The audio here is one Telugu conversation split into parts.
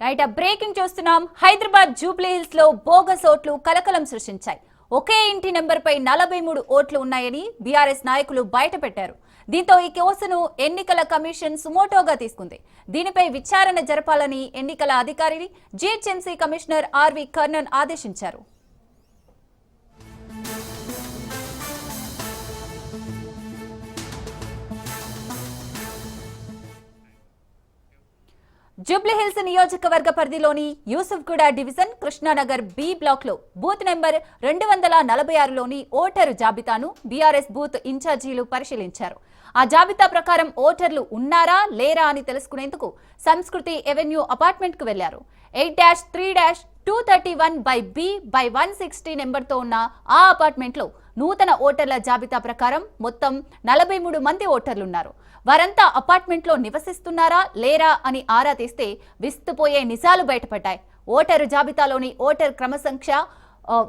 రైట్ బ్రేకింగ్ చూస్తున్నాం. హైదరాబాద్ జూబ్లీ హిల్స్ లో బోగస్ ఓట్లు కలకలం సృష్టించాయి. ఒకే ఇంటి నెంబర్పై 43 ఓట్లు ఉన్నాయని బీఆర్ఎస్ నాయకులు బయటపెట్టారు. దీంతో ఈ కేసును ఎన్నికల కమిషన్ సుమోటోగా తీసుకుంది. దీనిపై విచారణ జరపాలని ఎన్నికల అధికారిని జీహెచ్ఎంసీ కమిషనర్ ఆర్వి కర్ణన్ ఆదేశించారు. జూబ్లీ హిల్స్ నియోజకవర్గ పరిధిలోని Yousufguda division Krishnanagar B block లో బూత్ నెంబర్ 246లోని ఓటరు జాబితాను బీఆర్ఎస్ బూత్ ఇన్ఛార్జీలు పరిశీలించారు. ఆ జాబితా ప్రకారం ఓటర్లు ఉన్నారా లేరా అని తెలుసుకునేందుకు సంస్కృతి ఎవెన్యూ అపార్ట్మెంట్ కు వెళ్లారు. 8-3-231/B/160 నెంబర్తో ఉన్న ఆ అపార్ట్మెంట్ లో నూతన ఓటర్ల జాబితా ప్రకారం మొత్తం 43 మంది ఓటర్లున్నారు. వారంతా అపార్ట్మెంట్ లో నివసిస్తున్నారా లేరా అని ఆరా తీస్తే విస్తుపోయే నిజాలు బయటపడ్డాయి. ఓటరు జాబితాలోని ఓటర్ క్రమసంఖ్య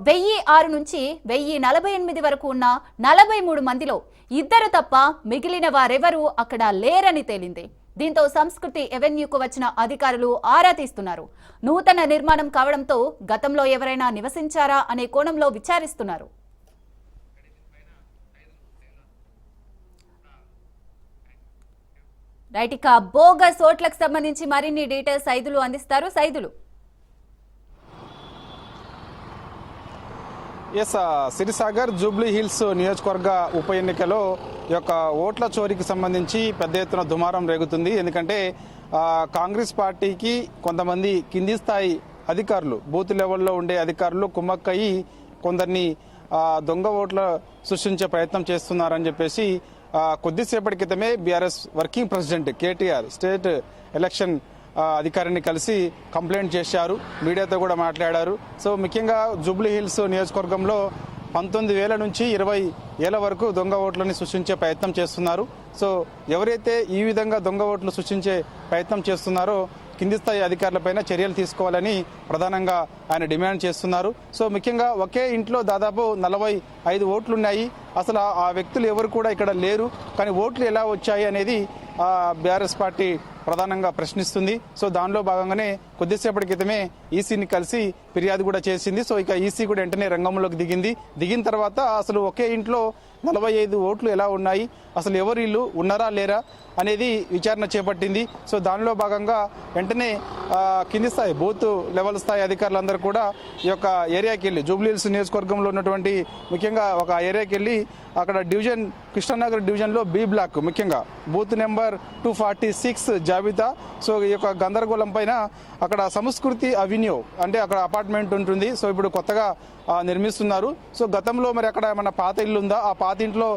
1006 నుంచి 1048 వరకు ఉన్న 43 మందిలో ఇద్దరు తప్ప మిగిలిన వారెవరూ అక్కడ లేరని తేలింది. దీంతో సంస్కృతి ఎవెన్యూకు వచ్చిన అధికారులు ఆరా తీస్తున్నారు. నూతన నిర్మాణం కావడంతో గతంలో ఎవరైనా నివసించారా అనే కోణంలో విచారిస్తున్నారు. రైట్, ఇక బోగస్ ఓట్లకు సంబంధించి మరిన్ని డీటెయిల్స్ సైదులు అందిస్తారు. సైదులు. సిరిసాగర్ జూబ్లీ హిల్స్ నియోజకవర్గ ఉప ఎన్నికలో ఈ యొక్క ఓట్ల చోరీకి సంబంధించి పెద్ద ఎత్తున దుమారం రేగుతుంది. ఎందుకంటే కాంగ్రెస్ పార్టీకి కొంతమంది కింది స్థాయి అధికారులు, బూత్ లెవెల్లో ఉండే అధికారులు కుమ్మక్కయి కొందరిని దొంగ ఓట్ల సృష్టించే ప్రయత్నం చేస్తున్నారని చెప్పేసి కొద్దిసేపటి క్రితమే BRS working president KTR state election అధికారిని కలిసి కంప్లైంట్ చేశారు. మీడియాతో కూడా మాట్లాడారు. సో ముఖ్యంగా జూబ్లీ హిల్స్ నియోజకవర్గంలో 19,000 నుంచి 20,000 వరకు దొంగ ఓట్లని సృష్టించే ప్రయత్నం చేస్తున్నారు. సో ఎవరైతే ఈ విధంగా దొంగ ఓట్లు సృష్టించే ప్రయత్నం చేస్తున్నారో కింది స్థాయి అధికారులపైన చర్యలు తీసుకోవాలని ప్రధానంగా ఆయన డిమాండ్ చేస్తున్నారు. సో ముఖ్యంగా ఒకే ఇంట్లో దాదాపు 45 ఓట్లున్నాయి. అసలు ఆ వ్యక్తులు ఎవరు కూడా ఇక్కడ లేరు. కానీ ఓట్లు ఎలా వచ్చాయి అనేది బీఆర్ఎస్ పార్టీ ప్రధానంగా ప్రశ్నిస్తుంది. సో దానిలో భాగంగానే కొద్దిసేపటి క్రితమే ఈసీని కలిసి ఫిర్యాదు కూడా చేసింది. సో ఇక ఈసీ కూడా వెంటనే రంగంలోకి దిగిన తర్వాత అసలు ఒకే ఇంట్లో 45 ఓట్లు ఎలా ఉన్నాయి, అసలు ఎవరు ఇల్లు ఉన్నారా లేరా అనేది విచారణ చేపట్టింది. సో దానిలో భాగంగా వెంటనే కింది స్థాయి బూత్ లెవెల్ స్థాయి అధికారులందరూ కూడా ఈ యొక్క ఏరియాకి వెళ్ళి జూబ్లీ హిల్స్ నియోజకవర్గంలో ఉన్నటువంటి ముఖ్యంగా ఒక ఏరియాకి వెళ్ళి అక్కడ డివిజన్ కృష్ణానగర్ డివిజన్లో బి బ్లాక్ ముఖ్యంగా బూత్ నెంబర్ 246 జాబితా. సో ఈ యొక్క గందరగోళం పైన అక్కడ సంస్కృతి అవెన్యూ అంటే అక్కడ అపార్ట్మెంట్ ఉంటుంది. సో ఇప్పుడు కొత్తగా నిర్మిస్తున్నారు. సో గతంలో మరి అక్కడ ఏమన్నా పాత ఇల్లు ఉందా, ఆ పాత ఇంట్లో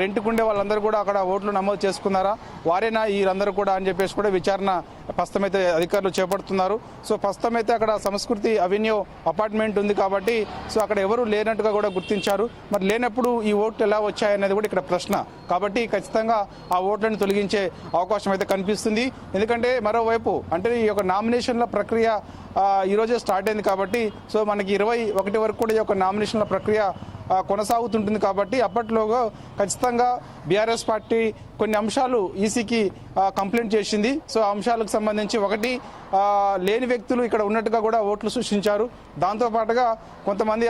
రెంట్కుండే వాళ్ళందరూ కూడా అక్కడ ఓట్లు నమోదు చేసుకున్నారా, వారేనా వీరందరూ కూడా అని చెప్పేసి కూడా విచారణ ప్రస్తుతమైతే అధికారులు చేపడుతున్నారు. సో ప్రస్తుతమైతే అక్కడ సంస్కృతి అవెన్యూ అపార్ట్మెంట్ ఉంది కాబట్టి సో అక్కడ ఎవరు లేనట్టుగా కూడా గుర్తించారు. మరి లేనప్పుడు ఈ ఓట్లు ఎలా వచ్చాయనేది కూడా ఇక్కడ ప్రశ్న. కాబట్టి ఖచ్చితంగా ఆ ఓట్లను తొలగించే అవకాశం అయితే కనిపిస్తుంది. ఎందుకంటే మరోవైపు అంటే ఈ యొక్క నామినేషన్ల ప్రక్రియ ఈరోజే స్టార్ట్ అయింది కాబట్టి సో మనకి 21 వరకు కూడా ఈ యొక్క నామినేషన్ల ప్రక్రియ కొనసాగుతుంటుంది. కాబట్టి అప్పట్లోగా ఖచ్చితంగా బీఆర్ఎస్ పార్టీ కొన్ని అంశాలు ఈసీకి కంప్లైంట్ చేసింది. సో అంశాలకు సంబంధించి ఒకటి లేని వ్యక్తులు ఇక్కడ ఉన్నట్టుగా కూడా ఓట్లు సృష్టించారు. దాంతోపాటుగా కొంతమంది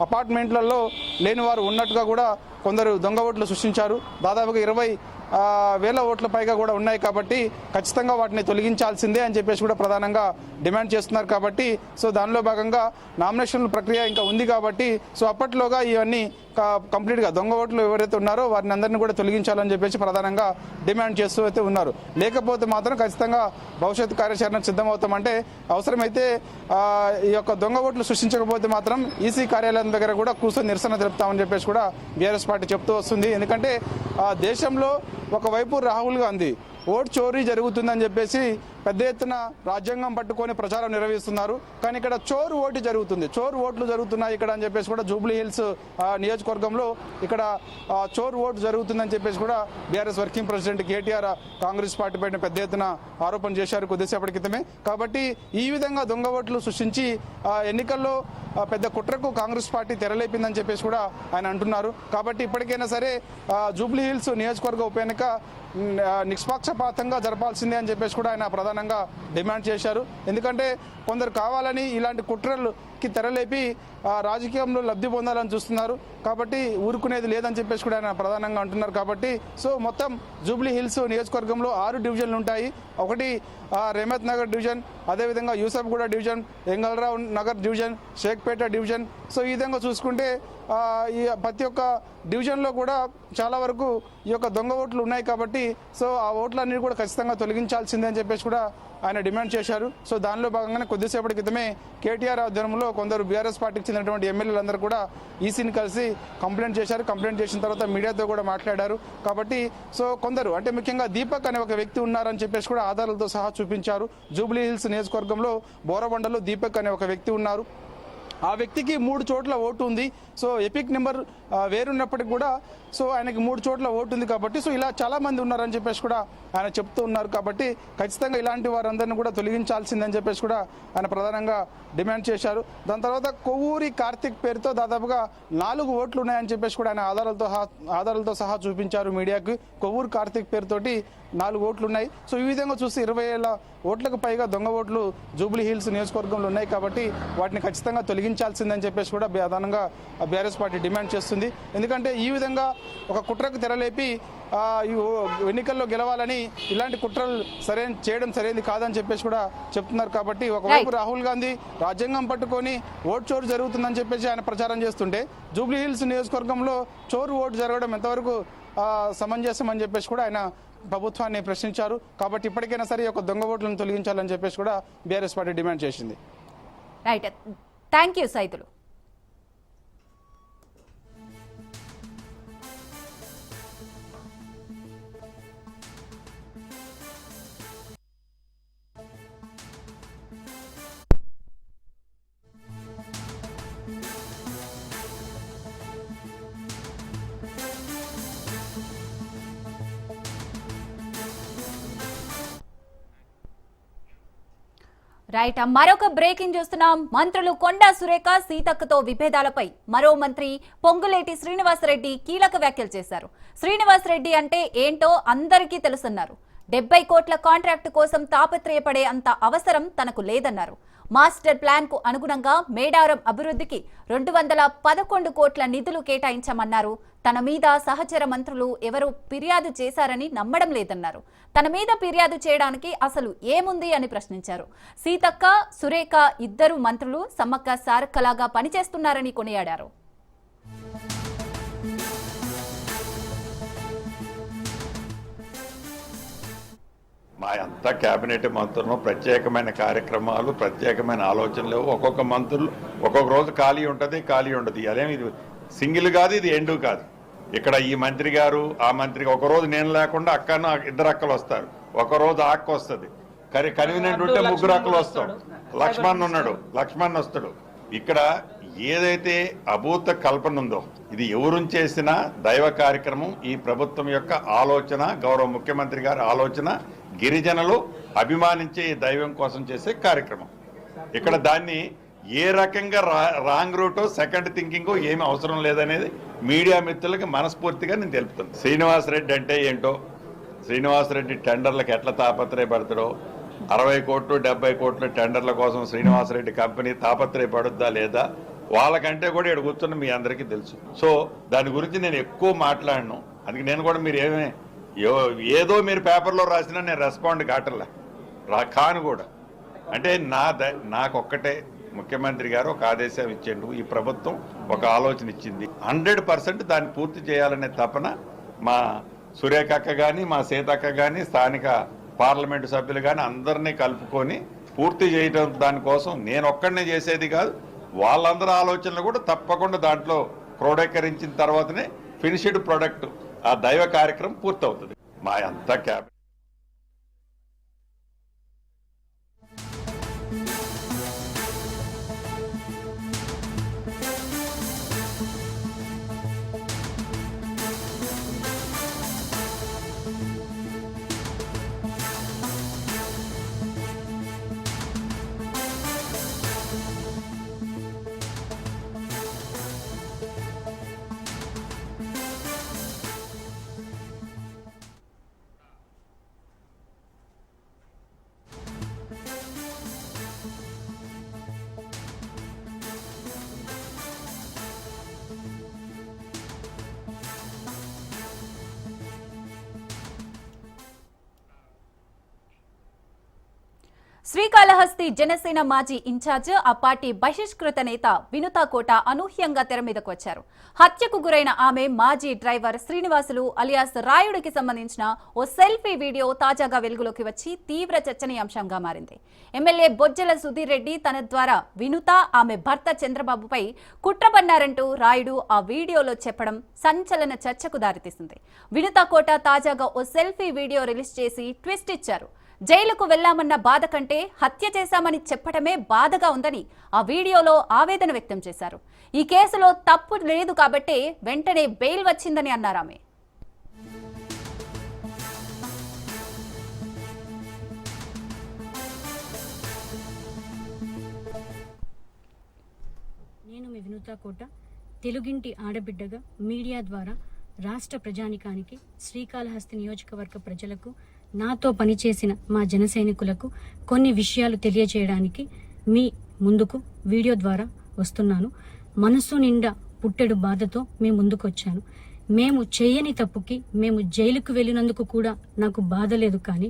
అపార్ట్మెంట్లలో లేని వారు ఉన్నట్టుగా కూడా కొందరు దొంగ ఓట్లు సృష్టించారు. దాదాపుగా 20,000 ఓట్ల పైగా కూడా ఉన్నాయి. కాబట్టి ఖచ్చితంగా వాటిని తొలగించాల్సిందే అని చెప్పేసి కూడా ప్రధానంగా డిమాండ్ చేస్తున్నారు. కాబట్టి సో దానిలో భాగంగా నామినేషన్ ప్రక్రియ ఇంకా ఉంది కాబట్టి సో అప్పట్లోగా ఇవన్నీ కంప్లీట్గా దొంగ ఓట్లు ఎవరైతే ఉన్నారో వారిని అందరినీ కూడా తొలగించాలని చెప్పేసి ప్రధానంగా డిమాండ్ చేస్తూ అయితే ఉన్నారు. లేకపోతే మాత్రం ఖచ్చితంగా భవిష్యత్తు కార్యాచరణ సిద్ధమవుతామంటే అవసరమైతే ఈ యొక్క దొంగ ఓట్లు సృష్టించకపోతే మాత్రం ఈసీ కార్యాలయం దగ్గర కూడా కూర్చొని నిరసన తెలుపుతామని చెప్పేసి కూడా బీఆర్ఎస్ పార్టీ చెప్తూ వస్తుంది. ఎందుకంటే దేశంలో ఒకవైపు రాహుల్ గాంధీ ఓటు చోరీ జరుగుతుందని చెప్పేసి పెద్ద ఎత్తున రాజ్యాంగం పట్టుకొని ప్రచారం నిర్వహిస్తున్నారు. కానీ ఇక్కడ చోరు ఓటు జరుగుతుంది, చోరు ఓట్లు జరుగుతున్నాయి ఇక్కడ అని చెప్పేసి కూడా జూబ్లీ హిల్స్ నియోజకవర్గంలో ఇక్కడ చోరు ఓటు జరుగుతుందని చెప్పేసి కూడా BRS working president KTR Congress party పైన పెద్ద ఎత్తున ఆరోపణ చేశారు కొద్దిసేపటి క్రితమే. కాబట్టి ఈ విధంగా దొంగ ఓట్లు సృష్టించి ఎన్నికల్లో పెద్ద కుట్రకు కాంగ్రెస్ పార్టీ తెరలేపిందని చెప్పేసి కూడా ఆయన అంటున్నారు. కాబట్టి ఇప్పటికైనా సరే జూబ్లీ హిల్స్ నియోజకవర్గ ఉప ఎన్నిక నిష్పక్షపాతంగా జరపాల్సిందే అని చెప్పేసి కూడా ఆయన ప్రధాన ప్రధానంగా డిమాండ్ చేశారు. ఎందుకంటే కొందరు కావాలని ఇలాంటి కుట్రలకి తెరలేపి రాజకీయంలో లబ్ధి పొందాలని చూస్తున్నారు. కాబట్టి ఊరుకునేది లేదని చెప్పేసి కూడా ఆయన ప్రధానంగా అంటున్నారు. కాబట్టి సో మొత్తం జూబ్లీ హిల్స్ నియోజకవర్గంలో 6 డివిజన్లు ఉంటాయి. ఒకటి రెహమత్ నగర్ డివిజన్, అదేవిధంగా Yousufguda division, Engal Rao Nagar division, Shaikpet division. So ఈ విధంగా చూసుకుంటే ఈ ప్రతి ఒక్క డివిజన్లో కూడా చాలా వరకు ఈ యొక్క దొంగ ఓట్లు ఉన్నాయి. కాబట్టి సో ఆ ఓట్లన్నీ కూడా ఖచ్చితంగా తొలగించాల్సిందే అని చెప్పేసి కూడా ఆయన డిమాండ్ చేశారు. సో దానిలో భాగంగానే కొద్దిసేపటి క్రితమే కేటీఆర్ ఆధ్వర్యంలో కొందరు బీఆర్ఎస్ పార్టీకి చెందినటువంటి ఎమ్మెల్యేలందరూ కూడా ఈసీని కలిసి కంప్లైంట్ చేశారు. కంప్లైంట్ చేసిన తర్వాత మీడియాతో కూడా మాట్లాడారు. కాబట్టి సో కొందరు అంటే ముఖ్యంగా దీపక్ అనే ఒక వ్యక్తి ఉన్నారని చెప్పేసి కూడా ఆధారాలతో సహా చూపించారు. జూబ్లీ హిల్స్ నియోజకవర్గంలో బోరబండలో దీపక్ అనే ఒక వ్యక్తి ఉన్నారు. ఆ వ్యక్తికి 3 చోట్ల ఓటు ఉంది. సో ఎపిక్ నెంబర్ వేరున్నప్పటికి కూడా సో ఆయనకి 3 చోట్ల ఓటు ఉంది. కాబట్టి సో ఇలా చాలా మంది ఉన్నారని చెప్పేసి కూడా ఆయన చెప్తూ ఉన్నారు. కాబట్టి ఖచ్చితంగా ఇలాంటి వారందరినీ కూడా తొలగించాల్సిందని చెప్పేసి కూడా ఆయన ప్రధానంగా డిమాండ్ చేశారు. దాని తర్వాత కొవ్వూరి కార్తిక్ పేరుతో దాదాపుగా 4 ఓట్లు ఉన్నాయని చెప్పేసి కూడా ఆయన ఆధారాలతో సహా చూపించారు మీడియాకి. కొవ్వూరు కార్తిక్ పేరుతోటి 4 ఓట్లు ఉన్నాయి. సో ఈ విధంగా చూస్తే 20,000 ఓట్లకు పైగా దొంగ ఓట్లు జూబ్లీ హిల్స్ నియోజకవర్గంలో ఉన్నాయి. కాబట్టి వాటిని ఖచ్చితంగా తొలగించాల్సిందని చెప్పేసి కూడా ప్రధానంగా బీఆర్ఎస్ పార్టీ డిమాండ్ చేస్తుంది. ఎందుకంటే ఈ విధంగా ఒక కుట్రకు తెరలేపి ఎన్నికల్లో గెలవాలని ఇలాంటి కుట్రలు చేయడం సరైనది కాదని చెప్పేసి కూడా చెప్తున్నారు. కాబట్టి ఒకవైపు రాహుల్ గాంధీ రాజ్యాంగం పట్టుకొని ఓటు చోరు జరుగుతుందని చెప్పేసి ఆయన ప్రచారం చేస్తుంటే జూబ్లీ హిల్స్ నియోజకవర్గంలో చోరు ఓటు జరగడం ఎంతవరకు సమంజసం అని చెప్పేసి కూడా ఆయన ప్రభుత్వాన్ని ప్రశ్నించారు. కాబట్టి ఇప్పటికైనా సరే ఒక దొంగ ఓట్లను తొలగించాలని చెప్పేసి కూడా బీఆర్ఎస్ పార్టీ డిమాండ్ చేసింది. Right, thank you Saidulu. Right, మరొక బ్రేకింగ్ చూస్తున్నాం. మంత్రులు కొండా సురేఖ, సీతక్కతో విభేదాలపై మరో మంత్రి పొంగులేటి శ్రీనివాసరెడ్డి కీలక వ్యాఖ్యలు చేశారు. శ్రీనివాసరెడ్డి అంటే ఏంటో అందరికీ తెలుసన్నారు. 70 కోట్ల కాంట్రాక్టు కోసం తాపత్రయపడే అంత అవసరం తనకు లేదన్నారు. మాస్టర్ ప్లాన్ కు అనుగుణంగా మేడారం అభివృద్ధికి 211 కోట్ల నిధులు కేటాయించామన్నారు. తన మీద సహచర మంత్రులు ఎవరు ఫిర్యాదు చేశారని నమ్మడం లేదన్నారు. తన మీద ఫిర్యాదు చేయడానికి అసలు ఏముంది అని ప్రశ్నించారు. సీతక్క, సురేఖ ఇద్దరు మంత్రులు సమ్మక్క సారక్కలాగా పనిచేస్తున్నారని కొనియాడారు. మా అంతా కేబినెట్ మంత్రులు ప్రత్యేకమైన కార్యక్రమాలు, ప్రత్యేకమైన ఆలోచనలు. ఒక్కొక్క మంత్రులు ఒక్కొక్క రోజు ఖాళీ ఉంటుంది, ఖాళీ ఉండదు. అదేమి ఇది సింగిల్ కాదు, ఇది ఎండు కాదు. ఇక్కడ ఈ మంత్రి గారు, ఆ మంత్రి, ఒకరోజు నేను లేకుండా అక్కను 2 అక్కలు వస్తారు, ఒకరోజు ఆ అక్క వస్తుంది. కన్వీనియంట్ ఉంటే 3 అక్కలు వస్తాం. లక్ష్మణ్ వస్తాడు. ఇక్కడ ఏదైతే అభూత కల్పన ఉందో ఇది ఎవరు చేసిన దైవ కార్యక్రమం. ఈ ప్రభుత్వం యొక్క ఆలోచన, గౌరవ ముఖ్యమంత్రి గారి ఆలోచన, గిరిజనులు అభిమానించే ఈ దైవం కోసం చేసే కార్యక్రమం. ఇక్కడ దాన్ని ఏ రకంగా రాంగ్ రూటో, సెకండ్ థింకింగో ఏమి అవసరం లేదనేది మీడియా మిత్రులకి మనస్ఫూర్తిగా నేను తెలుపుతాను. శ్రీనివాసరెడ్డి అంటే ఏంటో, శ్రీనివాసరెడ్డి టెండర్లకు ఎట్లా తాపత్రయపడతాడో, 60 కోట్లు 70 కోట్ల టెండర్ల కోసం శ్రీనివాసరెడ్డి కంపెనీ తాపత్రయపడుద్దా లేదా వాళ్ళకంటే కూడా ఇక్కడ కూర్చున్న మీ అందరికీ తెలుసు. సో దాని గురించి నేను ఎక్కువ మాట్లాడను. అందుకే నేను కూడా మీరు ఏదో మీరు పేపర్లో రాసినా నేను రెస్పాండ్ కాను కూడా. అంటే నాకొక్కటే ముఖ్యమంత్రి గారు ఒక ఆదేశం ఇచ్చిండు, ఈ ప్రభుత్వం ఒక ఆలోచన ఇచ్చింది, 100% దాన్ని పూర్తి చేయాలనే తపన మా సురేఖక్క కానీ, మా సీతక్క కానీ, స్థానిక పార్లమెంటు సభ్యులు కానీ అందరినీ కలుపుకొని పూర్తి చేయడం. దానికోసం నేను ఒక్కడనే చేసేది కాదు, వాళ్ళందరి ఆలోచనలు కూడా తప్పకుండా దాంట్లో క్రోడీకరించిన తర్వాతనే ఫినిష్డ్ ప్రొడక్ట్, ఆ దైవ కార్యక్రమం పూర్తవుతుంది. మా అంతా క్యాబినెట్ శ్రీకాళహస్తి జనసేన మాజీ ఇన్ఛార్జ్ ఆ పార్టీ బహిష్కృత నేత వినుతా కోట అనూహ్యంగా తెర మీదకు వచ్చారు. హత్యకు గురైన ఆమె మాజీ డ్రైవర్ శ్రీనివాసులు అలియాస్ రాయుడికి సంబంధించిన ఓ సెల్ఫీ వీడియో తాజాగా వెలుగులోకి వచ్చి తీవ్ర చర్చనీయాంశంగా మారింది. ఎమ్మెల్యే బొజ్జల సుధీర్ రెడ్డి తన ద్వారా వినుత ఆమె భర్త చంద్రబాబుపై కుట్రపన్నారంటూ రాయుడు ఆ వీడియోలో చెప్పడం సంచలన చర్చకు దారితీసింది. వినుతా కోట తాజాగా ఓ సెల్ఫీ వీడియో రిలీజ్ చేసి ట్విస్ట్ ఇచ్చారు. జైలుకు వెళ్లామన్న బాధ కంటే హత్య చేశామని చెప్పడమే బాధగా ఉందని ఆ వీడియోలో ఆవేదన వ్యక్తం చేశారు. ఈ కేసులో తప్పు లేదు కాబట్టే వెంటనే బెయిల్ వచ్చిందని అన్నారామె. నేను మీ వినుతా కోట, తెలుగింటి ఆడబిడ్డగా మీడియా ద్వారా రాష్ట్ర ప్రజానికానికి, శ్రీకాళహస్తి నియోజకవర్గ ప్రజలకు, నాతో పనిచేసిన మా జన సైనికులకు కొన్ని విషయాలు తెలియజేయడానికి మీ ముందుకు వీడియో ద్వారా వస్తున్నాను. మనసు నిండా పుట్టెడు బాధతో మీ ముందుకు వచ్చాను. మేము చేయని తప్పుకి మేము జైలుకు వెళ్ళినందుకు కూడా నాకు బాధ లేదు, కానీ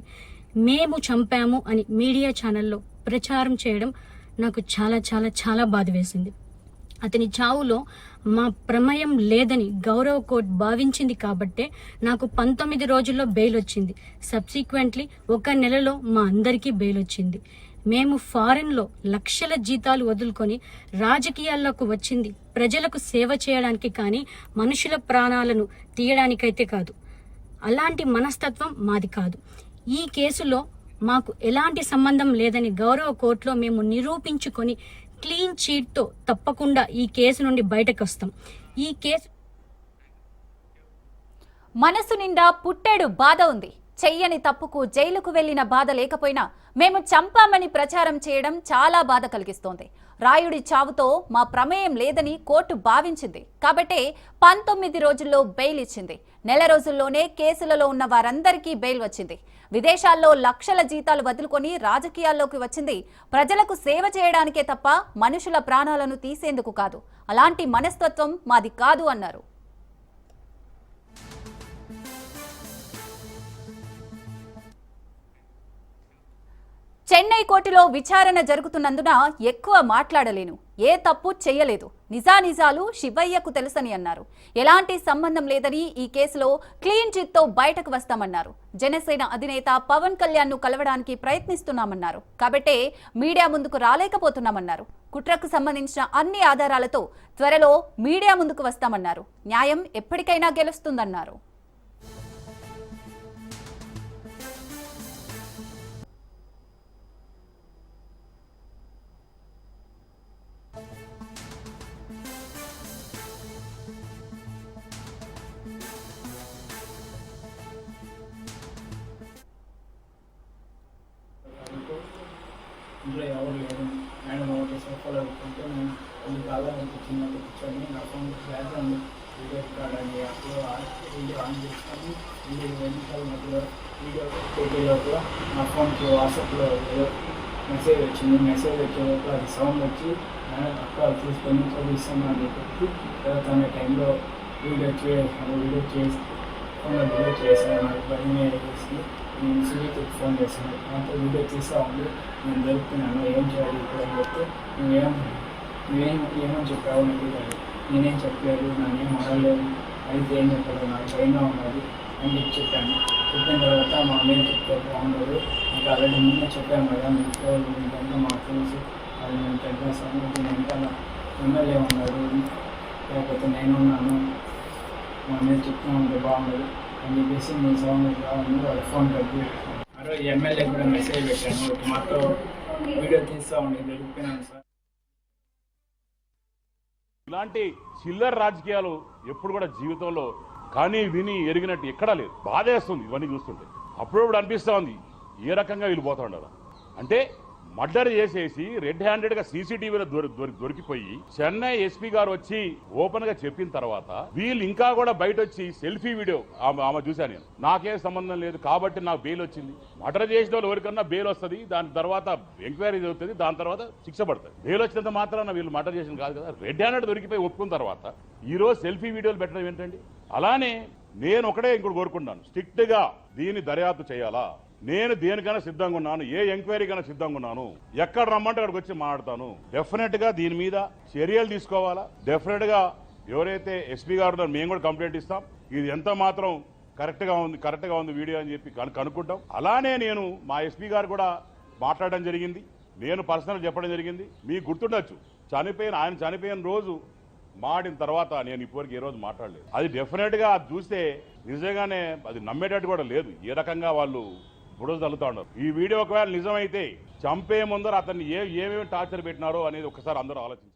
మేము చంపాము అని మీడియా ఛానల్లో ప్రచారం చేయడం నాకు చాలా చాలా చాలా బాధ వేసింది. అతని చావులో మా ప్రమేయం లేదని గౌరవ కోర్టు భావించింది కాబట్టే నాకు 19 రోజుల్లో బెయిల్ వచ్చింది. సబ్సిక్వెంట్లీ 1 నెలలో మా అందరికీ బెయిల్ వచ్చింది. మేము ఫారెన్లో లక్షల జీతాలు వదులుకొని రాజకీయాల్లోకి వచ్చింది ప్రజలకు సేవ చేయడానికి, కానీ మనుషుల ప్రాణాలను తీయడానికైతే కాదు. అలాంటి మనస్తత్వం మాది కాదు. ఈ కేసులో మాకు ఎలాంటి సంబంధం లేదని గౌరవ కోర్టులో మేము నిరూపించుకొని క్లీన్ చీట్తో తప్పకుండా ఈ కేసు నుండి బయటకు వస్తాం. ఈ కేసు మనసు నిండా పుట్టేడు బాధ ఉంది. చెయ్యని తప్పుకు జైలుకు వెళ్లిన బాధ లేకపోయినా మేము చంపామని ప్రచారం చేయడం చాలా బాధ కలిగిస్తోంది. రాయుడి చావుతో మా ప్రమేయం లేదని కోర్టు భావించింది కాబట్టే 19 రోజుల్లో బెయిల్ ఇచ్చింది. నెల రోజుల్లోనే కేసులలో ఉన్న వారందరికీ బెయిల్ వచ్చింది. విదేశాల్లో లక్షల జీతాలు వదులుకొని రాజకీయాల్లోకి వచ్చింది ప్రజలకు సేవ చేయడానికే తప్ప మనుషుల ప్రాణాలను తీసేందుకు కాదు. అలాంటి మనస్తత్వం మాది కాదు అన్నారు. చెన్నై కోర్టులో విచారణ జరుగుతున్నందున ఎక్కువ మాట్లాడలేను. ఏ తప్పు చేయలేదు. నిజానిజాలు శివయ్యకు తెలుసని అన్నారు. ఎలాంటి సంబంధం లేదని ఈ కేసులో క్లీన్ చిట్తో బయటకు వస్తామన్నారు. జనసేన అధినేత పవన్ కళ్యాణ్ ను కలవడానికి ప్రయత్నిస్తున్నామన్నారు. కాబట్టే మీడియా ముందుకు రాలేకపోతున్నామన్నారు. కుట్రకు సంబంధించిన అన్ని ఆధారాలతో త్వరలో మీడియా ముందుకు వస్తామన్నారు. న్యాయం ఎప్పటికైనా గెలుస్తుందన్నారు. ఇంట్లో ఎవరు లేరు. మేడం ఒకటి సోఫాలో కూర్చుంటే నేను అది బాగా అనిపించింది. కూర్చొని నా ఫోన్ బ్యాక్గ్రౌండ్ వీడియో రికార్డ్ అని అప్పుడు వీడియో ఆన్ చేసుకొని 2 నిమిషాల మధ్యలో వీడియో పెట్టేలోపల నా ఫోన్కి వాట్సాప్లో ఏదో మెసేజ్ వచ్చింది. మెసేజ్ వచ్చేలోపల అది సౌండ్ వచ్చి మేడం అక్క తీసుకొని చదివిస్తాను అని చెప్పి తన టైంలో వీడియో చేసి ఫోన్లో వీడియో చేశాను. నాకు భయం వేసి నేను సునీతకి ఫోన్ చేశాను. దాంతో వీడియో తీస్తూ ఉంది. నేను దొరుకుతున్నాను, ఏం చేయాలి ఇప్పుడు అని చెప్తే నువ్వేమని చెప్పావు అని అడిగాడు. నేనేం చెప్పలేదు, నానేం అడగలేదు, అయితే ఏం చెప్పాడు, నాకు భయంగా ఉన్నది అని చెప్పాను. చెప్పిన తర్వాత మా అమ్మేం చెప్తే బాగుండదు, నాకు ఆల్రెడీ ముందే చెప్పాను కదా, మీకు ఇంకంతా మాకు తెలుసు, అది మేము చెప్పేస్తాను, దీని వెనకాల ఎమ్మెల్యే ఉన్నాడు, లేకపోతే నేనున్నాను, మా మీద చెప్తూ ఉంటే బాగుండదు అని చెప్పేసి మీ సౌండ్ కావాలని వాళ్ళ ఫోన్ కట్టి ఆ రోజు ఎమ్మెల్యే కూడా మెసేజ్ పెట్టాను. మాతో వీడియో తీస్తూ ఉండే దొరికిపోయినాను సార్. ఇలాంటి చిల్లర రాజకీయాలు ఎప్పుడు కూడా జీవితంలో కానీ విని ఎరిగినట్టు ఎక్కడా లేదు. బాధేస్తుంది ఇవన్నీ చూస్తుంటే. అప్పుడప్పుడు అనిపిస్తూ ఉంది ఏ రకంగా వీళ్ళు పోతా ఉన్నారు అంటే. మర్డర్ చేసేసి రెడ్ హ్యాండెడ్ సీసీటీవీలో దొరికిపోయి చెన్నై ఎస్పీ గారు వచ్చి ఓపెన్ గా చెప్పిన తర్వాత వీళ్ళు ఇంకా కూడా బయట వచ్చి సెల్ఫీ వీడియో ఆమె చూశాను నేను. నాకేం సంబంధం లేదు కాబట్టి నాకు బెయిల్ వచ్చింది. మర్డర్ చేసిన వాళ్ళు ఎవరికన్నా బెయిల్ వస్తుంది, దాని తర్వాత ఎంక్వైరీ జరుగుతుంది, దాని తర్వాత శిక్ష పడుతుంది. బెయిల్ వచ్చినంత మాత్రాన వీళ్ళు మర్డర్ చేసిన కాదు కదా. రెడ్ హ్యాండెడ్ దొరికిపోయి ఒప్పుకున్న తర్వాత ఈ రోజు సెల్ఫీ వీడియోలు పెట్టడం ఏంటండి? అలానే నేను ఒకటే ఇంకోటి కోరుకుంటున్నాను, స్ట్రిక్ట్ గా దీన్ని దర్యాప్తు చేయాలా. నేను దేనికైనా సిద్ధంగా ఉన్నాను, ఏ ఎంక్వైరీకైనా సిద్ధంగా ఉన్నాను. ఎక్కడ రమ్మంటే అక్కడికి వచ్చి మాట్లాడతాను. డెఫినెట్ గా దీని మీద చర్యలు తీసుకోవాలా. డెఫినెట్ గా ఎవరైతే ఎస్పీ గారు ఉన్నారో మేము కూడా కంప్లైంట్ ఇస్తాం. ఇది ఎంత మాత్రం కరెక్ట్ గా ఉంది వీడియో అని చెప్పి కనుక్కుంటాం. అలానే నేను మా ఎస్పీ గారు కూడా మాట్లాడడం జరిగింది. నేను పర్సనల్ చెప్పడం జరిగింది. మీకు గుర్తుండొచ్చు, ఆయన చనిపోయిన రోజు మాడిన తర్వాత నేను ఇప్పటివరకు ఏ రోజు మాట్లాడలేదు. అది డెఫినెట్ గా చూస్తే నిజంగానే అది నమ్మేటట్టు కూడా లేదు. ఏ రకంగా వాళ్ళు బుడలు తల్లుతా ఉన్నారు. ఈ వీడియో ఒకవేళ నిజమైతే చంపే ముందర అతన్ని ఏమేమి టార్చర్ పెట్టినారో అనేది ఒకసారి అందరూ ఆలోచించారు.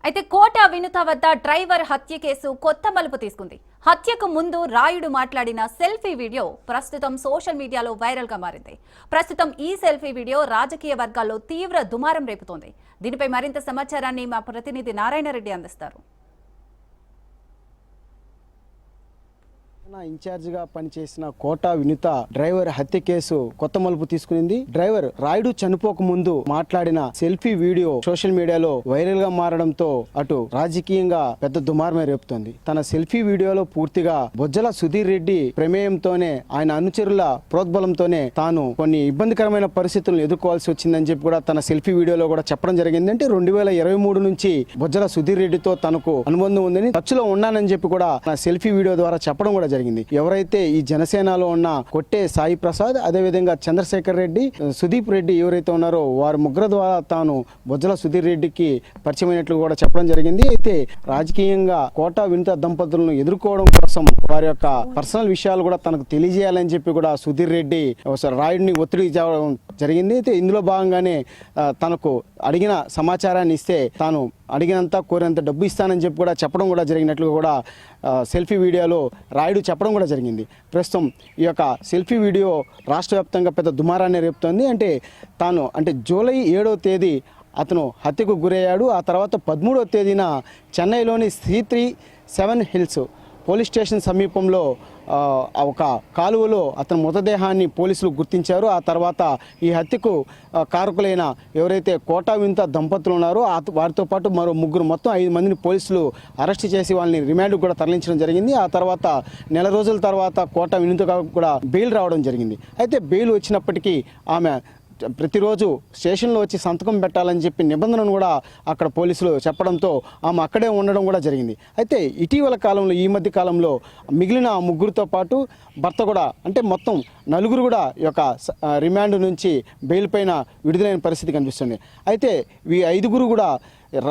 అయితే కోట వినుత వద్ద డ్రైవర్ హత్య కేసు కొత్త మలుపు తీసుకుంది. హత్యకు ముందు రాయుడు మాట్లాడిన సెల్ఫీ వీడియో ప్రస్తుతం సోషల్ మీడియాలో వైరల్ గా మారింది. ప్రస్తుతం ఈ సెల్ఫీ వీడియో రాజకీయ వర్గాల్లో తీవ్ర దుమారం రేపుతోంది. దీనిపై మరింత సమాచారాన్ని మా ప్రతినిధి నారాయణ రెడ్డి అందిస్తారు. ఇన్ఛార్జిగా పనిచేసిన కోట వినుత డ్రైవర్ హత్య కేసు కొత్త మలుపు తీసుకునింది. డ్రైవర్ రాయుడు చనిపోక ముందు మాట్లాడిన సెల్ఫీ వీడియో సోషల్ మీడియాలో వైరల్ గా మారడంతో అటు రాజకీయంగా పెద్ద దుమారమే రేపుతోంది. తన సెల్ఫీ వీడియోలో పూర్తిగా బొజ్జల సుధీర్ రెడ్డి ప్రమేయంతోనే, ఆయన అనుచరుల ప్రోద్బలంతోనే తాను కొన్ని ఇబ్బందికరమైన పరిస్థితులను ఎదుర్కోవాల్సి వచ్చిందని చెప్పి కూడా తన సెల్ఫీ వీడియోలో కూడా చెప్పడం జరిగింది. అంటే 2023 నుంచి బొజ్జల సుధీర్ రెడ్డితో తనకు అనుబంధం ఉందని, టచ్లో ఉన్నానని చెప్పి కూడా తన సెల్ఫీ వీడియో ద్వారా చెప్పడం కూడా జరిగింది. ఎవరైతే ఈ జనసేనలో ఉన్న కొట్టే సాయి ప్రసాద్, అదేవిధంగా చంద్రశేఖర్ రెడ్డి, సుదీప్ రెడ్డి ఎవరైతే ఉన్నారో వారి ముగ్గురు ద్వారా తాను బొజ్జల సుధీర్ రెడ్డికి పరిచయమైనట్లు కూడా చెప్పడం జరిగింది. అయితే రాజకీయంగా కోట వినుత దంపతులను ఎదుర్కోవడం కోసం వారి యొక్క పర్సనల్ విషయాలు కూడా తనకు తెలియజేయాలని చెప్పి కూడా సుధీర్ రెడ్డి రాయుడిని ఒత్తిడి చేయడం జరిగింది. అయితే ఇందులో భాగంగానే తనకు అడిగిన సమాచారాన్ని ఇస్తే తాను అడిగినంత కోరినంత డబ్బు ఇస్తానని చెప్పి కూడా చెప్పడం కూడా జరిగినట్లు కూడా సెల్ఫీ వీడియోలో రాయుడు చెప్పడం కూడా జరిగింది. ప్రస్తుతం ఈ యొక్క సెల్ఫీ వీడియో రాష్ట్ర వ్యాప్తంగా పెద్ద దుమారాన్ని రేపుతోంది. అంటే జూలై 7వ తేదీ అతను హత్యకు గురయ్యాడు. ఆ తర్వాత 13వ తేదీన చెన్నైలోని C37 హిల్స్ పోలీస్ స్టేషన్ సమీపంలో ఒక కాలువలో అతని మృతదేహాన్ని పోలీసులు గుర్తించారు. ఆ తర్వాత ఈ హత్యకు కారకులైన ఎవరైతే కోట వినుత దంపతులు ఉన్నారో వారితో పాటు మరో ముగ్గురు, మొత్తం 5 మందిని పోలీసులు అరెస్ట్ చేసి వాళ్ళని రిమాండ్కు కూడా తరలించడం జరిగింది. ఆ తర్వాత నెల రోజుల తర్వాత కోట వినుత కూడా బెయిల్ రావడం జరిగింది. అయితే బెయిల్ వచ్చినప్పటికీ ఆమె ప్రతిరోజు స్టేషన్లో వచ్చి సంతకం పెట్టాలని చెప్పి నిబంధనను కూడా అక్కడ పోలీసులు చెప్పడంతో ఆమె అక్కడే ఉండడం కూడా జరిగింది. అయితే ఇటీవల కాలంలో, ఈ మధ్య కాలంలో మిగిలిన ఆ ముగ్గురితో పాటు భర్త కూడా, అంటే మొత్తం నలుగురు కూడా ఈ యొక్క రిమాండ్ నుంచి బెయిల్ పైన విడుదలైన పరిస్థితి కనిపిస్తుంది. అయితే ఈ 5గురు కూడా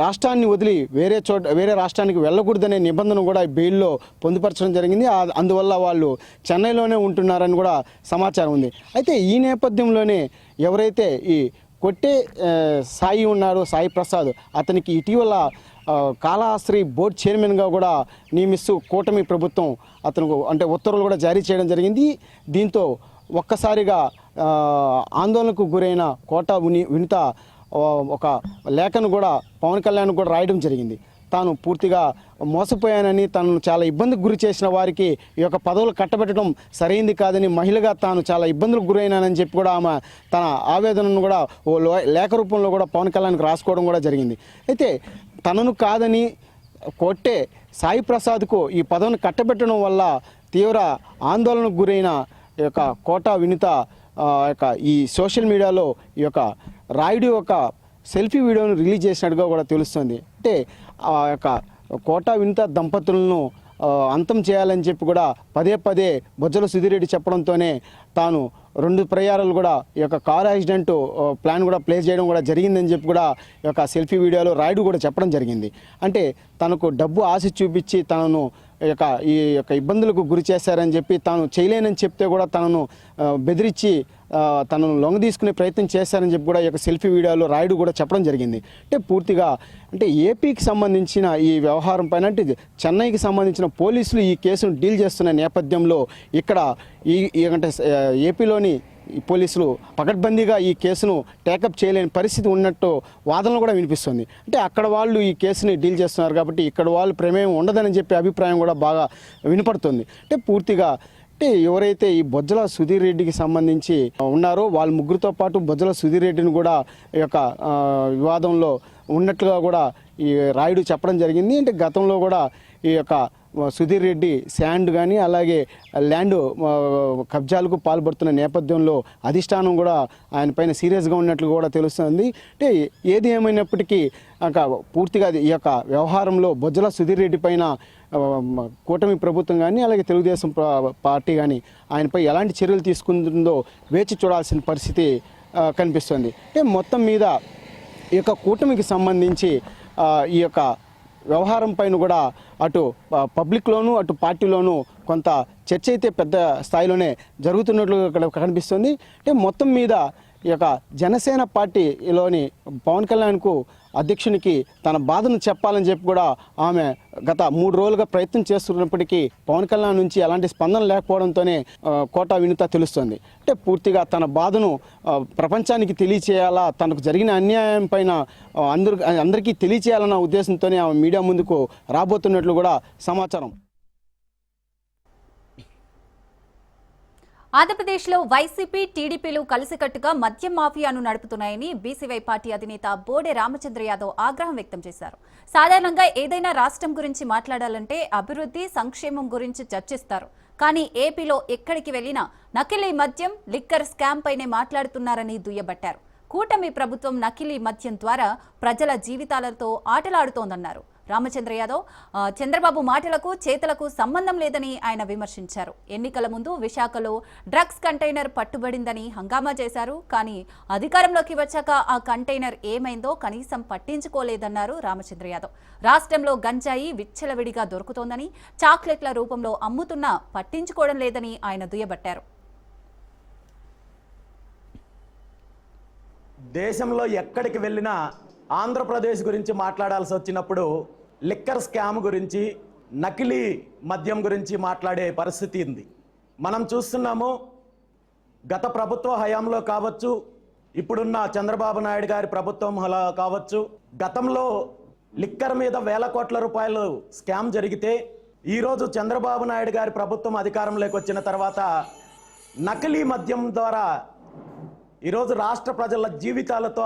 రాష్ట్రాన్ని వదిలి వేరే రాష్ట్రానికి వెళ్ళకూడదనే నిబంధన కూడా బెయిల్లో పొందుపరచడం జరిగింది. అందువల్ల వాళ్ళు చెన్నైలోనే ఉంటున్నారని కూడా సమాచారం ఉంది. అయితే ఈ నేపథ్యంలోనే ఎవరైతే ఈ కొట్టే సాయి ఉన్నారో, సాయి ప్రసాద్, అతనికి ఇటీవల కాళహస్త్రి బోర్డు చైర్మన్గా కూడా నియమిస్తూ కూటమి ప్రభుత్వం అతను అంటే ఉత్తర్వులు కూడా జారీ చేయడం జరిగింది. దీంతో ఒక్కసారిగా ఆందోళనకు గురైన కోట వినుత ఒక లేఖను కూడా పవన్ కళ్యాణ్ కూడా రాయడం జరిగింది. తాను పూర్తిగా మోసపోయానని, తనను చాలా ఇబ్బందికి గురి చేసిన వారికి ఈ యొక్క పదవులు కట్టబెట్టడం సరైంది కాదని, మహిళగా తాను చాలా ఇబ్బందులకు గురైనానని చెప్పి కూడా ఆమె తన ఆవేదనను కూడా ఓ లేఖ రూపంలో కూడా పవన్ కళ్యాణ్కి రాసుకోవడం కూడా జరిగింది. అయితే తనను కాదని కొట్టే సాయి ప్రసాద్కు ఈ పదవిని కట్టబెట్టడం వల్ల తీవ్ర ఆందోళనకు గురైన ఈ యొక్క కోట వినుత యొక్క ఈ సోషల్ మీడియాలో ఈ యొక్క రాయుడు యొక్క సెల్ఫీ వీడియోను రిలీజ్ చేసినట్టుగా కూడా తెలుస్తుంది. అంటే ఆ యొక్క కోట వినుత దంపతులను అంతం చేయాలని చెప్పి కూడా పదే బొజ్జల సుధీర్ రెడ్డి చెప్పడంతోనే తాను 2 ప్రయారాలు కూడా ఈ యొక్క కారు యాక్సిడెంట్ ప్లాన్ కూడా ప్లేస్ చేయడం కూడా జరిగిందని చెప్పి కూడా ఈ యొక్క సెల్ఫీ వీడియోలో రాయుడు కూడా చెప్పడం జరిగింది. అంటే తనకు డబ్బు ఆశ చూపించి తనను ఈ యొక్క ఇబ్బందులకు గురి చేశారని చెప్పి, తాను చేయలేనని చెప్తే కూడా తనను బెదిరించి తనను లొంగ తీసుకునే ప్రయత్నం చేశారని చెప్పి కూడా ఈ యొక్క సెల్ఫీ వీడియోలో రాయుడు కూడా చెప్పడం జరిగింది. అంటే పూర్తిగా అంటే ఏపీకి సంబంధించిన ఈ వ్యవహారం పైన, అంటే చెన్నైకి సంబంధించిన పోలీసులు ఈ కేసును డీల్ చేస్తున్న నేపథ్యంలో ఇక్కడ అంటే ఏపీలోని ఈ పోలీసులు పకడ్బందీగా ఈ కేసును టేకప్ చేయలేని పరిస్థితి ఉన్నట్టు వాదనలు కూడా వినిపిస్తుంది. అంటే అక్కడ వాళ్ళు ఈ కేసుని డీల్ చేస్తున్నారు కాబట్టి ఇక్కడ వాళ్ళు ప్రమేయం ఉండదని చెప్పే అభిప్రాయం కూడా బాగా వినపడుతుంది. అంటే పూర్తిగా అంటే ఎవరైతే ఈ బొజ్జల సుధీర్ రెడ్డికి సంబంధించి ఉన్నారో వాళ్ళ ముగ్గురితో పాటు బొజ్జల సుధీర్ రెడ్డిని కూడా ఈ యొక్క వివాదంలో ఉన్నట్లుగా కూడా ఈ రాయుడు చెప్పడం జరిగింది. అంటే గతంలో కూడా ఈ యొక్క సుధీర్ రెడ్డి శాండ్ కానీ అలాగే ల్యాండ్ కబ్జాలకు పాల్పడుతున్న నేపథ్యంలో అధిష్టానం కూడా ఆయన పైన సీరియస్గా ఉన్నట్లు కూడా తెలుస్తుంది. అంటే ఏది ఏమైనప్పటికీ పూర్తిగా ఈ యొక్క వ్యవహారంలో బొజ్జల సుధీర్ రెడ్డి పైన కూటమి ప్రభుత్వం కానీ అలాగే తెలుగుదేశం పార్టీ కానీ ఆయనపై ఎలాంటి చర్యలు తీసుకుంటుందో వేచి చూడాల్సిన పరిస్థితి కనిపిస్తుంది. అంటే మొత్తం మీద ఈ యొక్క కూటమికి సంబంధించి ఈ యొక్క వ్యవహారం పైన కూడా అటు పబ్లిక్లోనూ అటు పార్టీలోనూ కొంత చర్చ అయితే పెద్ద స్థాయిలోనే జరుగుతున్నట్లు ఇక్కడ కనిపిస్తుంది. అంటే మొత్తం మీద ఈ యొక్క జనసేన పార్టీలోని పవన్ కళ్యాణ్కు అధ్యక్షునికి తన బాధను చెప్పాలని చెప్పి కూడా ఆమె గత 3 రోజులుగా ప్రయత్నం చేస్తున్నప్పటికీ పవన్ కళ్యాణ్ నుంచి ఎలాంటి స్పందన లేకపోవడంతోనే కోటా వినిత తెలుస్తుంది. అంటే పూర్తిగా తన బాధను ప్రపంచానికి తెలియచేయాలా, తనకు జరిగిన అన్యాయం పైన అందరికీ తెలియచేయాలన్న ఉద్దేశంతోనే ఆమె మీడియా ముందుకు రాబోతున్నట్లు కూడా సమాచారం. ఆంధ్రప్రదేశ్లో వైసీపీ టీడీపీలు కలిసికట్టుగా మద్యం మాఫియాను నడుపుతున్నాయని బీసీవై పార్టీ అధినేత బోడే రామచంద్ర యాదవ్ ఆగ్రహం వ్యక్తం చేశారు. సాధారణంగా ఏదైనా రాష్ట్రం గురించి మాట్లాడాలంటే అభివృద్ధి సంక్షేమం గురించి చర్చిస్తారు. కానీ ఏపీలో ఎక్కడికి వెళ్లినా నకిలీ మద్యం లిక్కర్ స్కామ్ పైనే మాట్లాడుతున్నారని దుయ్యబట్టారు. కూటమి ప్రభుత్వం నకిలీ మద్యం ద్వారా ప్రజల జీవితాలతో ఆటలాడుతోందన్నారు. రామచంద్ర యాదవ్ చంద్రబాబు మాటలకు చేతలకు సంబంధం లేదని ఆయన విమర్శించారు. ఎన్నికల ముందు విశాఖలో డ్రగ్స్ కంటైనర్ పట్టుబడిందని హంగామా చేశారు. కానీ అధికారంలోకి వచ్చాక ఆ కంటైనర్ ఏమైందో కనీసం పట్టించుకోలేదన్నారు రామచంద్ర యాదవ్. రాష్ట్రంలో గంజాయి విచ్చలవిడిగా దొరుకుతోందని, చాక్లెట్ల రూపంలో అమ్ముతున్నా పట్టించుకోవడం లేదని ఆయన దుయ్యబట్టారు. దేశంలో ఎక్కడికి వెళ్ళినా ఆంధ్రప్రదేశ్ గురించి మాట్లాడాల్సి వచ్చినప్పుడు లిక్కర్ స్కామ్ గురించి, నకిలీ మద్యం గురించి మాట్లాడే పరిస్థితి ఉంది. మనం చూస్తున్నాము, గత ప్రభుత్వ హయాంలో కావచ్చు, ఇప్పుడున్న చంద్రబాబు నాయుడు గారి ప్రభుత్వం కావచ్చు, గతంలో లిక్కర్ మీద వేల కోట్ల రూపాయలు స్కామ్ జరిగితే ఈరోజు చంద్రబాబు నాయుడు గారి ప్రభుత్వం అధికారంలోకి వచ్చిన తర్వాత నకిలీ మద్యం ద్వారా ఈరోజు రాష్ట్ర ప్రజల జీవితాలతో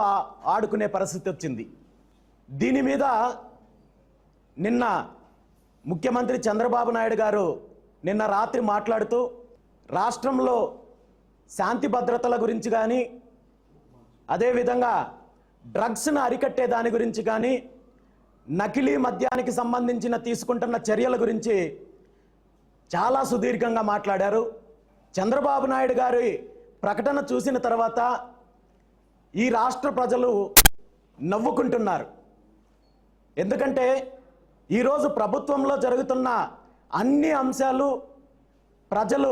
ఆడుకునే పరిస్థితి వచ్చింది. దీని మీద నిన్న ముఖ్యమంత్రి చంద్రబాబు నాయుడు గారు నిన్న రాత్రి మాట్లాడుతూ రాష్ట్రంలో శాంతి భద్రతల గురించి కానీ, అదేవిధంగా డ్రగ్స్ను అరికట్టే దాని గురించి కానీ, నకిలీ మద్యానికి సంబంధించిన తీసుకుంటున్న చర్యల గురించి చాలా సుదీర్ఘంగా మాట్లాడారు. చంద్రబాబు నాయుడు గారి ప్రకటన చూసిన తర్వాత ఈ రాష్ట్ర ప్రజలు నవ్వుకుంటున్నారు. ఎందుకంటే ఈరోజు ప్రభుత్వంలో జరుగుతున్న అన్ని అంశాలు ప్రజలు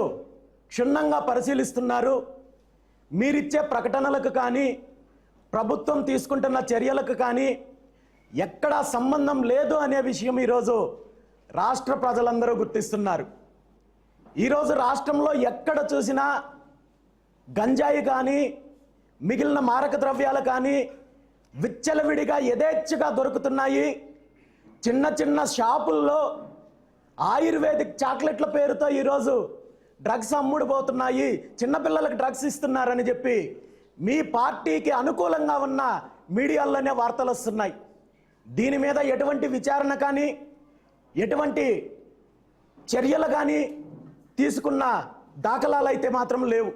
క్షుణ్ణంగా పరిశీలిస్తున్నారు. మీరిచ్చే ప్రకటనలకు కానీ, ప్రభుత్వం తీసుకుంటున్న చర్యలకు కానీ ఎక్కడా సంబంధం లేదు అనే విషయం ఈరోజు రాష్ట్ర ప్రజలందరూ గుర్తిస్తున్నారు. ఈరోజు రాష్ట్రంలో ఎక్కడ చూసినా గంజాయి కానీ, మిగిలిన మారక ద్రవ్యాలు కానీ విచ్చలవిడిగా యథేచ్ఛగా దొరుకుతున్నాయి. చిన్న చిన్న షాపుల్లో ఆయుర్వేదిక్ చాక్లెట్ల పేరుతో ఈరోజు డ్రగ్స్ అమ్ముడుపోతున్నాయి, చిన్నపిల్లలకు డ్రగ్స్ ఇస్తున్నారని చెప్పి మీ పార్టీకి అనుకూలంగా ఉన్న మీడియాల్లోనే వార్తలు వస్తున్నాయి. దీని మీద ఎటువంటి విచారణ కానీ, ఎటువంటి చర్యలు కానీ తీసుకున్న దాఖలాలు అయితే మాత్రం లేవు.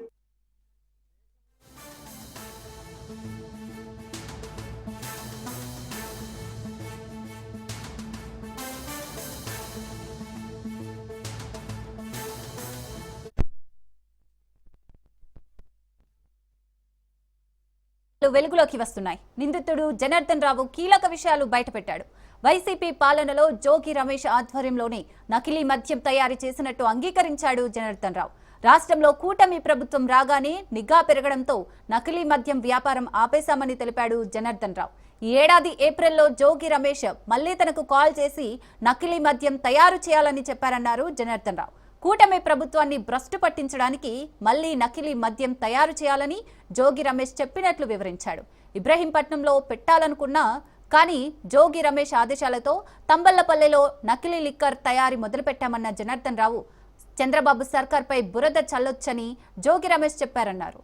వెలుగులోకి వస్తున్నాయి. నిందితుడు జనార్దన్ రావు కీలక విషయాలు బయటపెట్టాడు. వైసీపీ పాలనలో జోగి రమేష్ ఆధ్వర్యంలోనే నకిలీ మద్యం తయారు చేసినట్టు అంగీకరించాడు జనార్దన్ రావు. రాష్ట్రంలో కూటమి ప్రభుత్వం రాగానే నిఘా పెరగడంతో నకిలీ మద్యం వ్యాపారం ఆపేశామని తెలిపాడు జనార్దన్ రావు. ఈ ఏడాది ఏప్రిల్లో జోగి రమేష్ మళ్లీ తనకు కాల్ చేసి నకిలీ మద్యం తయారు చేయాలని చెప్పారన్నారు జనార్దన్ రావు. కూటమి ప్రభుత్వాన్ని భ్రష్టు పట్టించడానికి మళ్లీ నకిలీ మద్యం తయారు చేయాలని జోగి రమేష్ చెప్పినట్లు వివరించాడు. ఇబ్రహీంపట్నంలో పెట్టాలనుకున్నా కానీ జోగి రమేష్ ఆదేశాలతో తంబళ్లపల్లెలో నకిలీ లిక్కర్ తయారీ మొదలుపెట్టామన్న జనార్దన్ రావు చంద్రబాబు సర్కార్పై బురద చల్లొచ్చని జోగి రమేష్ చెప్పారన్నారు.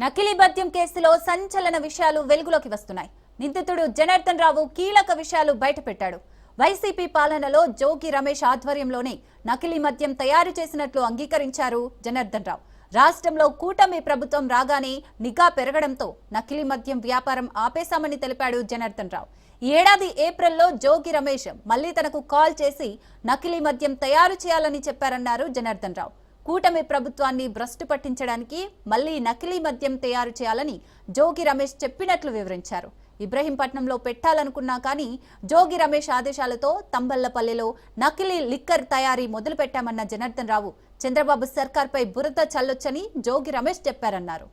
నకిలీ మద్యం కేసులో సంచలన విషయాలు వెలుగులోకి వస్తున్నాయి. నిందితుడు జనార్దన్ రావు కీలక విషయాలు బయటపెట్టాడు. వైసీపీ పాలనలో జోగి రమేష్ ఆధ్వర్యంలోనే నకిలీ మద్యం తయారు చేసినట్లు అంగీకరించారు జనార్దన్ రావు. రాష్ట్రంలో కూటమి ప్రభుత్వం రాగానే నిఘా పెరగడంతో నకిలీ మద్యం వ్యాపారం ఆపేశామని తెలిపాడు జనార్దన్ రావు. ఈ ఏడాది ఏప్రిల్లో జోగి రమేష్ మళ్లీ తనకు కాల్ చేసి నకిలీ మద్యం తయారు చేయాలని చెప్పారన్నారు జనార్దన్ రావు. కూటమి ప్రభుత్వాన్ని భ్రష్టు పట్టించడానికి మళ్లీ నకిలీ మద్యం తయారు చేయాలని జోగి రమేష్ చెప్పినట్లు వివరించారు. ఇబ్రహీంపట్నంలో పెట్టాలనుకున్నా కానీ జోగి రమేష్ ఆదేశాలతో తంబళ్లపల్లెలో నకిలీ లిక్కర్ తయారీ మొదలుపెట్టామన్న జనార్దన్ రావు చంద్రబాబు సర్కార్పై బురద చల్లొచ్చని జోగి రమేష్ చెప్పారన్నారు.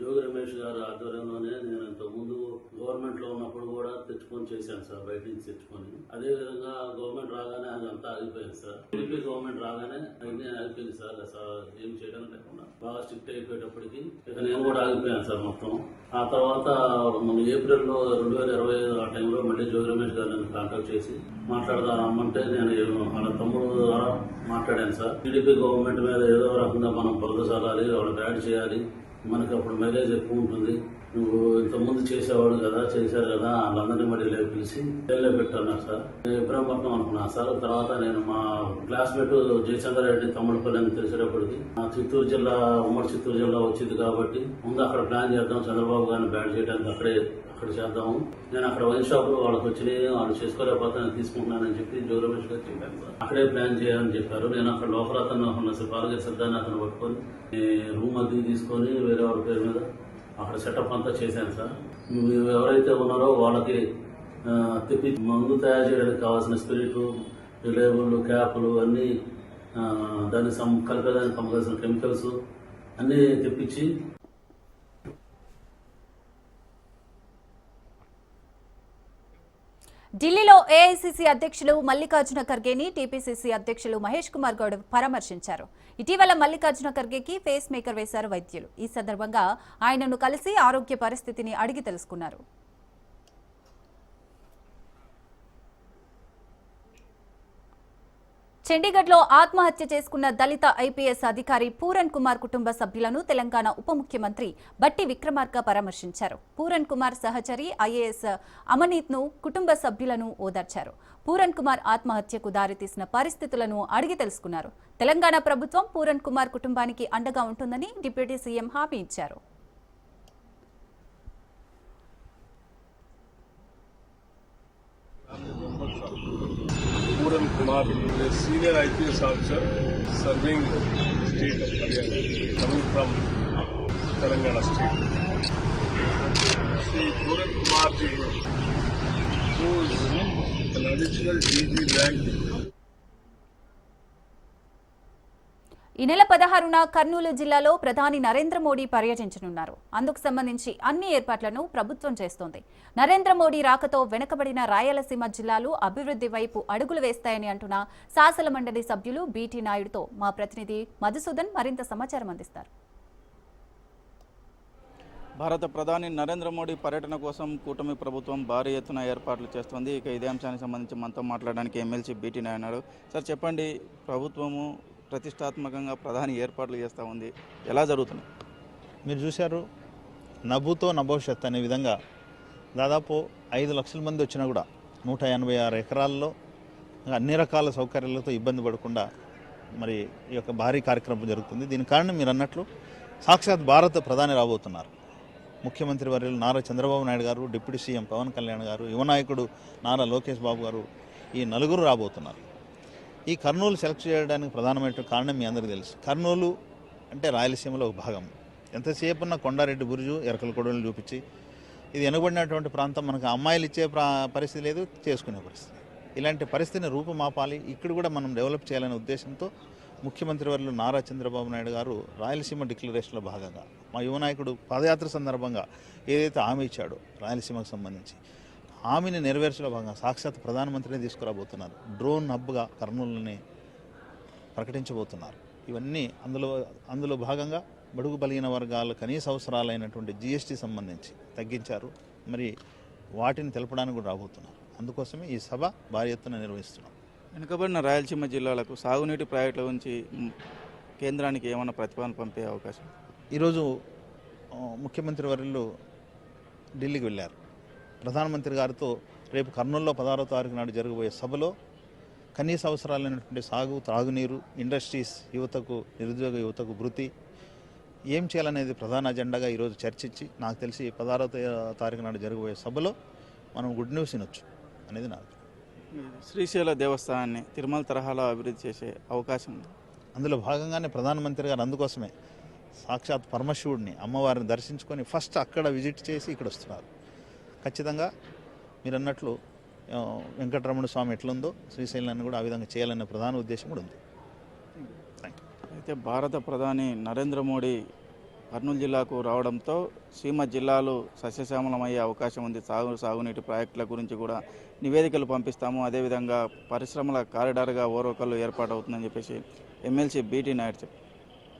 జోగి రమేష్ గారు ఆధ్వర్యంలోనే నేను ఇంతకుముందు గవర్నమెంట్ లో ఉన్నప్పుడు కూడా తెచ్చుకొని చేశాను సార్, బయట నుంచి తెచ్చుకొని. అదే విధంగా గవర్నమెంట్ రాగానే అదంతా ఆగిపోయింది సార్. టీడీపీ గవర్నమెంట్ రాగానే అన్ని ఆగిపోయింది సార్. ఏం చేయడం లేకుండా బాగా స్ట్రిక్ట్ అయిపోయేటప్పటికి ఇక నేను కూడా ఆగిపోయాను సార్ మొత్తం. ఆ తర్వాత మన ఏప్రిల్లో 2025 ఆ టైంలో మళ్ళీ జోగి రమేష్ గారు నన్ను కాంటాక్ట్ చేసి మాట్లాడదామంటే నేను వాళ్ళ తమ్ముడు ద్వారా మాట్లాడాను సార్. టీడీపీ గవర్నమెంట్ మీద ఏదో రకంగా మనం బురద చల్లాలి, వాళ్ళు బ్యాడ్ చేయాలి, మనకి అప్పుడు మైలేజ్ ఎక్కువ ఉంటుంది, నువ్వు ఇంతకుముందు చేసేవాడు కదా, చేశారు కదా, వాళ్ళందరినీ మళ్ళీ పిలిచి జైల్లో పెట్టన్నారు సార్. నేను ఇబ్రహీంపట్నం అనుకున్నాను సార్. తర్వాత నేను మా క్లాస్మేట్ జయచంద్ర రెడ్డి తమ్ముడిపల్లి అని తెలిసేటప్పటికి చిత్తూరు జిల్లా, ఉమ్మడి చిత్తూరు జిల్లా వచ్చింది కాబట్టి ముందు అక్కడ ప్లాన్ చేద్దాం, చంద్రబాబు గారిని బ్యాన్ చేయడానికి అక్కడ చేద్దాము. నేను అక్కడ వైన్ షాప్ లో వాళ్ళకి వచ్చినాయి, వాళ్ళు చేసుకోలేకపోతే నేను తీసుకుంటున్నానని చెప్పి జోగి రమేష్ గారు చెప్పాను సార్. అక్కడే ప్లాన్ చేయాలని చెప్పారు. నేను అక్కడ లోపల అతను పాలగేరి సిద్ధాన్ని అతను పట్టుకొని రూమ్ అద్దెకి తీసుకొని వేరే వాళ్ళ పేరు మీద అక్కడ సెటప్ అంతా చేశాను సార్. ఎవరైతే ఉన్నారో వాళ్ళకి తెప్పి మందు తయారు చేయడానికి కావాల్సిన స్పిరిట్, లేబుల్, క్యాపులు అన్నీ, దాన్ని కలిపేదానికి కావాల్సిన కెమికల్స్ అన్నీ తెప్పించి ఢిల్లీలో ఏఐసీసీ అధ్యక్షులు మల్లికార్జున ఖర్గేని టీపీసీసీ అధ్యక్షులు మహేష్ కుమార్ గౌడ్ పరామర్శించారు. ఇటీవల మల్లికార్జున ఖర్గేకి ఫేస్ మేకర్ వేశారు వైద్యులు. ఈ సందర్భంగా ఆయనను కలిసి ఆరోగ్య పరిస్థితిని అడిగి తెలుసుకున్నారు. చండీగఢ్లో ఆత్మహత్య చేసుకున్న దళిత ఐపీఎస్ అధికారి పూరన్ కుమార్ కుటుంబ సభ్యులను తెలంగాణ ఉప ముఖ్యమంత్రి బట్టి విక్రమార్క పరామర్శించారు. పూరన్ కుమార్ సహచరి ఐఏఎస్ అమనీత్ ను కుటుంబ సభ్యులను ఓదార్చారు. పూరన్ కుమార్ ఆత్మహత్యకు దారితీసిన పరిస్థితులను అడిగి తెలుసుకున్నారు. తెలంగాణ ప్రభుత్వం పూరన్ కుమార్ కుటుంబానికి అండగా ఉంటుందని డిప్యూటీ సీఎం హామీ ఇచ్చారు. Puran Kumar is a senior IPS officer serving state of Haryana, coming from Telangana state. See, Puran Kumar ji, who is an additional DG rank. ఈ నెల 16న కర్నూలు జిల్లాలో ప్రధాని నరేంద్ర మోడీ పర్యటించనున్నారు. అందుకు సంబంధించి అన్ని ఏర్పాట్లను ప్రభుత్వం చేస్తోంది. నరేంద్ర మోడీ రాకతో వెనుకబడిన రాయలసీమ జిల్లాలు అభివృద్ధి వైపు అడుగులు వేస్తాయని అంటున్న శాసన మండలి సభ్యులు బీటీ నాయుడుతో మా ప్రతినిధి మధుసూదన్ మరింత సమాచారం అందిస్తారు. భారత ప్రధాని నరేంద్ర మోడీ పర్యటన కోసం కూటమి ప్రభుత్వం భారీ ఎత్తున ఏర్పాట్లు చేస్తోంది. ఇక ఇదే అంశానికి సంబంధించి మనతో మాట్లాడడానికి ఎమ్మెల్సీ బీటీ నాయుడు. సార్ చెప్పండి, ప్రభుత్వము ప్రతిష్టాత్మకంగా ప్రధాని ఏర్పాట్లు చేస్తూ ఉంది, ఎలా జరుగుతుంది? మీరు చూశారు, నభూతో నభవిష్యత్ అనే విధంగా దాదాపు 5 లక్షల మంది వచ్చినా కూడా 186 ఎకరాల్లో అన్ని రకాల సౌకర్యాలతో ఇబ్బంది పడకుండా మరి ఈ యొక్క భారీ కార్యక్రమం జరుగుతుంది. దీని కారణం మీరు అన్నట్లు సాక్షాత్ భారత ప్రధాని రాబోతున్నారు. ముఖ్యమంత్రి వర్యులు నారా చంద్రబాబు నాయుడు గారు, డిప్యూటీ సీఎం పవన్ కళ్యాణ్ గారు, యువ నాయకుడు నారా లోకేష్ బాబు గారు, ఈ నలుగురు రాబోతున్నారు. ఈ కర్నూలు సెలెక్ట్ చేయడానికి ప్రధానమైన కారణం మీ అందరికీ తెలుసు. కర్నూలు అంటే రాయలసీమలో ఒక భాగం. ఎంతసేపు ఉన్న కొండారెడ్డి బురుజు, ఎరకల కొడవలు చూపించి ఇది వెనుకబడినటువంటి ప్రాంతం, మనకు అమ్మాయిలు ఇచ్చే పరిస్థితి లేదు, చేసుకునే పరిస్థితి. ఇలాంటి పరిస్థితిని రూపుమాపాలి, ఇక్కడ కూడా మనం డెవలప్ చేయాలనే ఉద్దేశంతో ముఖ్యమంత్రి వర్యులు నారా చంద్రబాబు నాయుడు గారు రాయలసీమ డిక్లరేషన్లో భాగంగా మా యువ నాయకుడు పాదయాత్ర సందర్భంగా ఏదైతే హామీ ఇచ్చాడో రాయలసీమకు సంబంధించి హామీని నెరవేర్చలో భాగంగా సాక్షాత్ ప్రధానమంత్రిని తీసుకురాబోతున్నారు. డ్రోన్ హబ్గా కర్నూలుని ప్రకటించబోతున్నారు. ఇవన్నీ అందులో భాగంగా బడుగు బలిగిన వర్గాల కనీస అవసరాలైనటువంటి GST సంబంధించి తగ్గించారు. మరి వాటిని తెలపడానికి కూడా రాబోతున్నారు. అందుకోసమే ఈ సభ భారీ ఎత్తున నిర్వహిస్తున్నాం. వెనుకబడిన రాయలసీమ జిల్లాలకు సాగునీటి ప్రాజెక్టుల గురించి కేంద్రానికి ఏమైనా ప్రతిపాదన పంపే అవకాశం? ఈరోజు ముఖ్యమంత్రి వర్యులు ఢిల్లీకి వెళ్ళారు. ప్రధానమంత్రి గారితో రేపు కర్నూలులో 16వ తారీఖు నాడు జరగబోయే సభలో కనీస అవసరాలైనటువంటి సాగు, త్రాగునీరు, ఇండస్ట్రీస్, యువతకు, నిరుద్యోగ యువతకు వృత్తి ఏం చేయాలనేది ప్రధాన అజెండాగా ఈరోజు చర్చించి నాకు తెలిసి 16వ తారీఖు నాడు జరగబోయే సభలో మనం గుడ్ న్యూస్ వినొచ్చు అనేది నాకు. శ్రీశైల దేవస్థానాన్ని తిరుమల తరహాలో అభివృద్ధి చేసే అవకాశం ఉంది. అందులో భాగంగానే ప్రధానమంత్రి గారు అందుకోసమే సాక్షాత్ పరమశివుడిని, అమ్మవారిని దర్శించుకొని ఫస్ట్ అక్కడ విజిట్ చేసి ఇక్కడ వస్తున్నారు. ఖచ్చితంగా మీరు అన్నట్లు వెంకటరమణ స్వామి ఎట్లుందో శ్రీశైలాన్ని కూడా ఆ విధంగా చేయాలనే ప్రధాన ఉద్దేశం కూడా ఉంది. Thank you. అయితే భారత ప్రధాని నరేంద్ర మోడీ కర్నూలు జిల్లాకు రావడంతో సీమ జిల్లాలు సస్యశ్యామలమయ్యే అవకాశం ఉంది. సాగునీటి ప్రాజెక్టుల గురించి కూడా నివేదికలు పంపిస్తాము, అదేవిధంగా పరిశ్రమల కారిడార్గా ఓరవకల్లు ఏర్పాటవుతుందని చెప్పేసి ఎమ్మెల్సీ బీటీ నాయుడు చెప్పారు.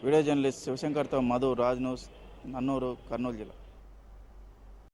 వీడియో జర్నలిస్ట్ శివశంకర్తో మధు, రాజ్ న్యూస్, నన్నూరు, కర్నూలు జిల్లా.